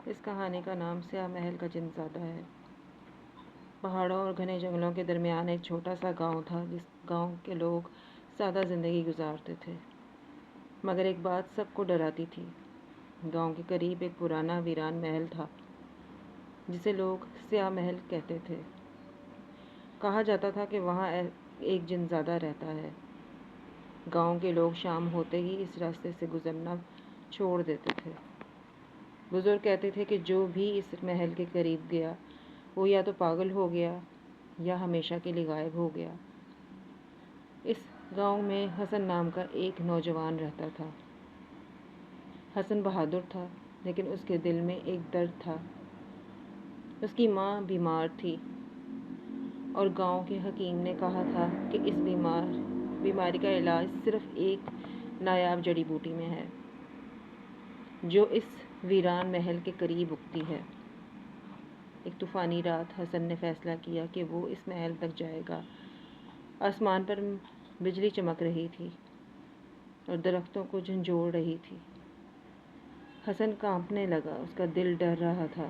اس کہانی کا نام سیاہ محل کا جنزادہ ہے۔ پہاڑوں اور گھنے جنگلوں کے درمیان ایک چھوٹا سا گاؤں تھا، جس گاؤں کے لوگ سادہ زندگی گزارتے تھے، مگر ایک بات سب کو ڈراتی تھی۔ گاؤں کے قریب ایک پرانا ویران محل تھا، جسے لوگ سیاہ محل کہتے تھے۔ کہا جاتا تھا کہ وہاں ایک جنزادہ رہتا ہے۔ گاؤں کے لوگ شام ہوتے ہی اس راستے سے گزرنا چھوڑ دیتے تھے۔ بزرگ کہتے تھے کہ جو بھی اس محل کے قریب گیا، وہ یا تو پاگل ہو گیا یا ہمیشہ کے لیے غائب ہو گیا۔ اس گاؤں میں حسن نام کا ایک نوجوان رہتا تھا۔ حسن بہادر تھا، لیکن اس کے دل میں ایک درد تھا۔ اس کی ماں بیمار تھی اور گاؤں کے حکیم نے کہا تھا کہ اس بیماری کا علاج صرف ایک نایاب جڑی بوٹی میں ہے، جو اس ویران محل کے قریب اگتی ہے۔ ایک طوفانی رات حسن نے فیصلہ کیا کہ وہ اس محل تک جائے گا۔ آسمان پر بجلی چمک رہی تھی اور درختوں کو جھنجھوڑ رہی تھی۔ حسن کانپنے لگا، اس کا دل ڈر رہا تھا،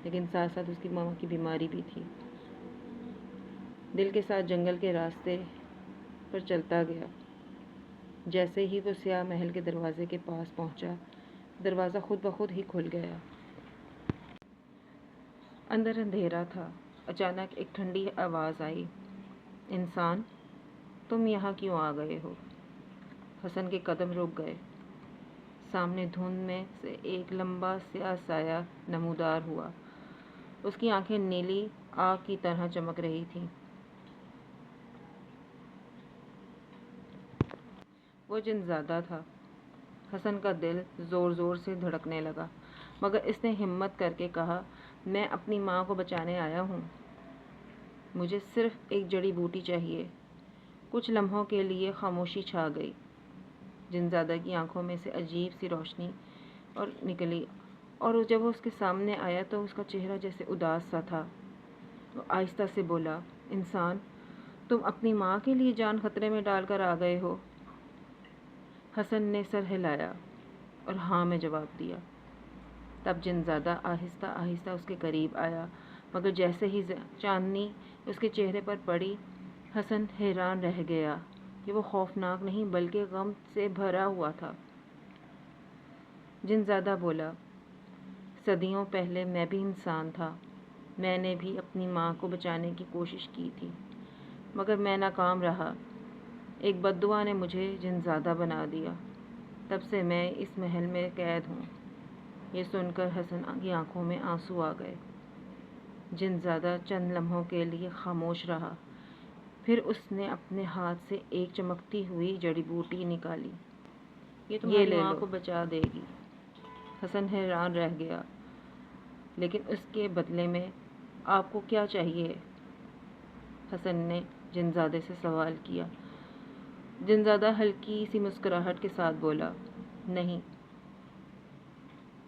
لیکن ساتھ ساتھ اس کی ماں کی بیماری بھی تھی۔ دل کے ساتھ جنگل کے راستے پر چلتا گیا۔ جیسے ہی وہ سیاہ محل کے دروازے کے پاس پہنچا، دروازہ خود بخود ہی کھل گیا۔ اندر اندھیرا تھا۔ اچانک ایک ٹھنڈی آواز آئی، انسان، تم یہاں کیوں آ گئے ہو؟ حسن کے قدم رک گئے۔ سامنے دھند میں سے ایک لمبا سیاہ سایہ نمودار ہوا۔ اس کی آنکھیں نیلی آگ کی طرح چمک رہی تھیں۔ وہ جنزادہ تھا۔ حسن کا دل زور زور سے دھڑکنے لگا، مگر اس نے ہمت کر کے کہا، میں اپنی ماں کو بچانے آیا ہوں۔ مجھے صرف ایک جڑی بوٹی چاہیے۔ کچھ لمحوں کے لیے خاموشی چھا گئی۔ جنزادہ کی آنکھوں میں سے عجیب سی روشنی اور نکلی، اور جب وہ اس کے سامنے آیا تو اس کا چہرہ جیسے اداس سا تھا۔ وہ آہستہ سے بولا، انسان، تم اپنی ماں کے لیے جان خطرے میں ڈال کر آ گئے ہو؟ حسن نے سر ہلایا اور ہاں میں جواب دیا۔ تب جنزادہ آہستہ آہستہ اس کے قریب آیا، مگر جیسے ہی چاندنی اس کے چہرے پر پڑی، حسن حیران رہ گیا کہ وہ خوفناک نہیں بلکہ غم سے بھرا ہوا تھا۔ جنزادہ بولا، صدیوں پہلے میں بھی انسان تھا۔ میں نے بھی اپنی ماں کو بچانے کی کوشش کی تھی، مگر میں ناکام رہا۔ ایک بددعا نے مجھے جنزادہ بنا دیا۔ تب سے میں اس محل میں قید ہوں۔ یہ سن کر حسن کی آنکھوں میں آنسو آ گئے۔ جنزادہ چند لمحوں کے لیے خاموش رہا، پھر اس نے اپنے ہاتھ سے ایک چمکتی ہوئی جڑی بوٹی نکالی۔ یہ تمہاری ماں کو بچا دے گی۔ حسن حیران رہ گیا، لیکن اس کے بدلے میں آپ کو کیا چاہیے؟ حسن نے جنزادے سے سوال کیا۔ جنزادہ ہلکی سی مسکراہٹ کے ساتھ بولا، نہیں،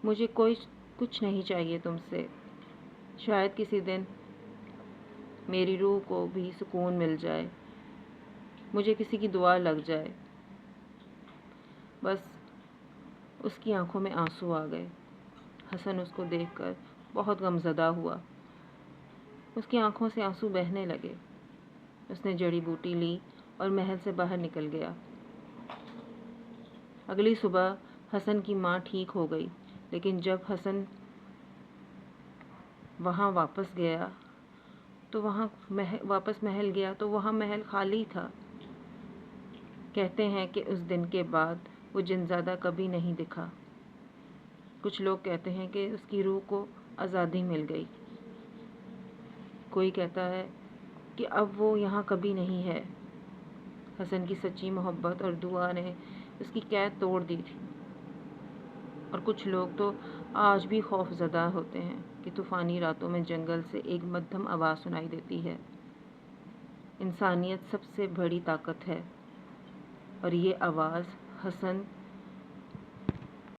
مجھے کچھ نہیں چاہیے تم سے۔ شاید کسی دن میری روح کو بھی سکون مل جائے، مجھے کسی کی دعا لگ جائے۔ بس اس کی آنکھوں میں آنسو آ گئے۔ حسن اس کو دیکھ کر بہت غمزدہ ہوا۔ اس کی آنکھوں سے آنسو بہنے لگے۔ اس نے جڑی بوٹی لی اور محل سے باہر نکل گیا۔ اگلی صبح حسن کی ماں ٹھیک ہو گئی، لیکن جب حسن وہاں واپس محل گیا تو وہاں محل خالی تھا۔ کہتے ہیں کہ اس دن کے بعد وہ جنزادہ کبھی نہیں دکھا۔ کچھ لوگ کہتے ہیں کہ اس کی روح کو آزادی مل گئی۔ کوئی کہتا ہے کہ اب وہ یہاں کبھی نہیں ہے۔ حسن کی سچی محبت اور دعا نے اس کی قید توڑ دی تھی، اور کچھ لوگ تو آج بھی خوف زدہ ہوتے ہیں کہ طوفانی راتوں میں جنگل سے ایک مدھم آواز سنائی دیتی ہے۔ انسانیت سب سے بڑی طاقت ہے، اور یہ آواز حسن